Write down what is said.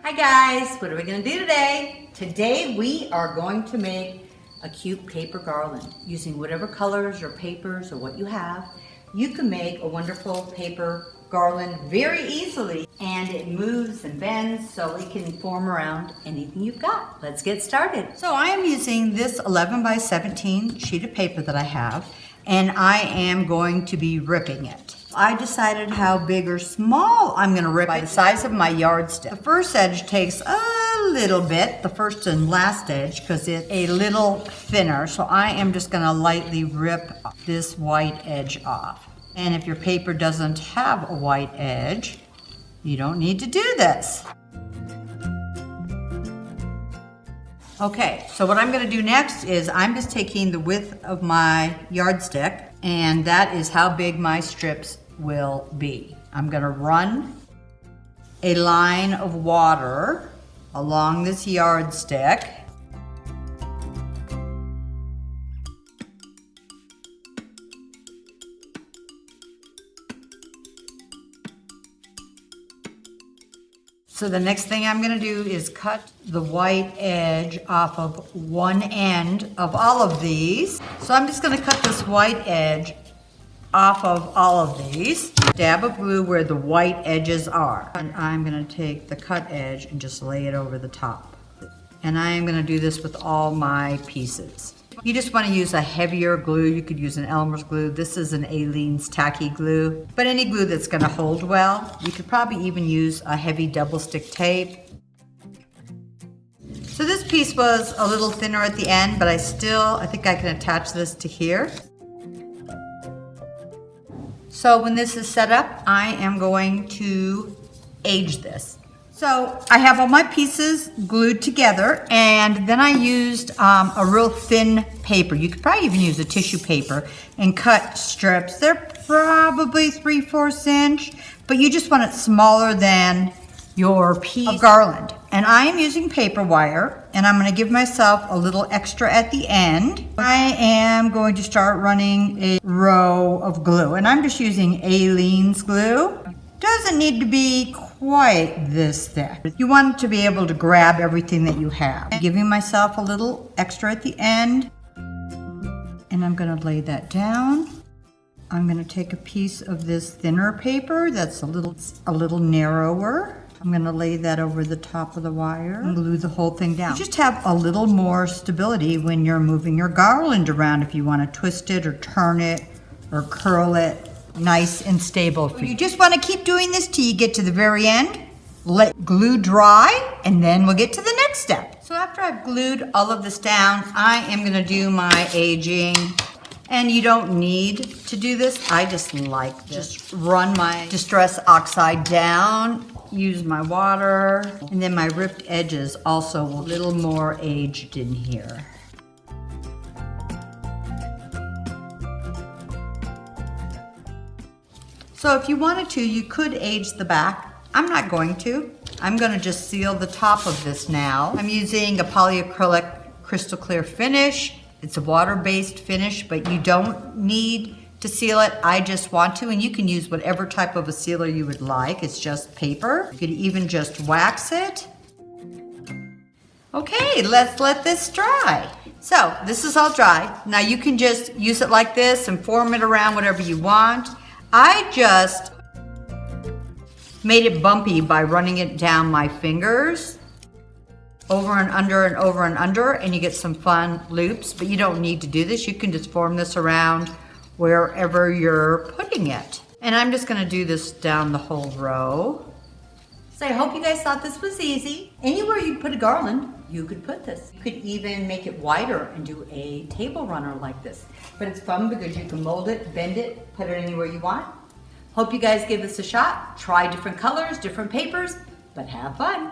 Hi guys, what are we going to do today? Today we are going to make a cute paper garland using whatever colors or papers or what you have. You can make a wonderful paper garland very easily, and it moves and bends so it can form around anything you've got. Let's get started. So I am using this 11 by 17 sheet of paper that I have, and I am going to be ripping it. I decided how big or small I'm going to rip by the size of my yardstick. The first edge takes a little bit, the first and last edge, because it's a little thinner. So I am just going to lightly rip this white edge off. And if your paper doesn't have a white edge, you don't need to do this. Okay, so what I'm going to do next is I'm just taking the width of my yardstick, and that is how big my strips will be. I'm going to run a line of water along this yardstick. So the next thing I'm going to do is cut the white edge off of one end of all of these. So I'm just going to cut this white edge off of all of these. Dab of glue where the white edges are. And I'm going to take the cut edge and just lay it over the top. And I am going to do this with all my pieces. You just want to use a heavier glue. You could use an Elmer's glue. This is an Aleene's tacky glue. But any glue that's going to hold well. You could probably even use a heavy double stick tape. So this piece was a little thinner at the end, but I think I can attach this to here. So when this is set up, I am going to age this. So I have all my pieces glued together, and then I used a real thin paper. You could probably even use a tissue paper and cut strips. They're probably 3/4 inch, but you just want it smaller than your piece of garland. And I am using paper wire, and I'm going to give myself a little extra at the end. I am going to start running a row of glue, and I'm just using Aleene's glue. Doesn't need to be quite this thick. You want to be able to grab everything that you have. I'm giving myself a little extra at the end, and I'm going to lay that down. I'm going to take a piece of this thinner paper that's a little narrower. I'm going to lay that over the top of the wire and glue the whole thing down. You just have a little more stability when you're moving your garland around if you want to twist it or turn it or curl it. Nice and stable for you. You just want to keep doing this till you get to the very end. Let glue dry, and then we'll get to the next step. So after I've glued all of this down, I am going to do my aging. And you don't need to do this. I just like this. Just run my Distress Oxide down, use my water, and then my ripped edges also a little more aged in here. So if you wanted to, you could age the back. I'm not going to. I'm going to just seal the top of this now. I'm using a polyacrylic crystal clear finish. It's a water-based finish, but you don't need to seal it. I just want to, and you can use whatever type of a sealer you would like. It's just paper. You could even just wax it. Okay, let's let this dry. So this is all dry. Now you can just use it like this and form it around whatever you want. I just made it bumpy by running it down my fingers, over and under and over and under, and you get some fun loops, but you don't need to do this. You can just form this around wherever you're putting it. And I'm just gonna do this down the whole row. So I hope you guys thought this was easy. Anywhere you put a garland, you could put this. You could even make it wider and do a table runner like this. But it's fun because you can mold it, bend it, put it anywhere you want. Hope you guys give this a shot. Try different colors, different papers, but have fun.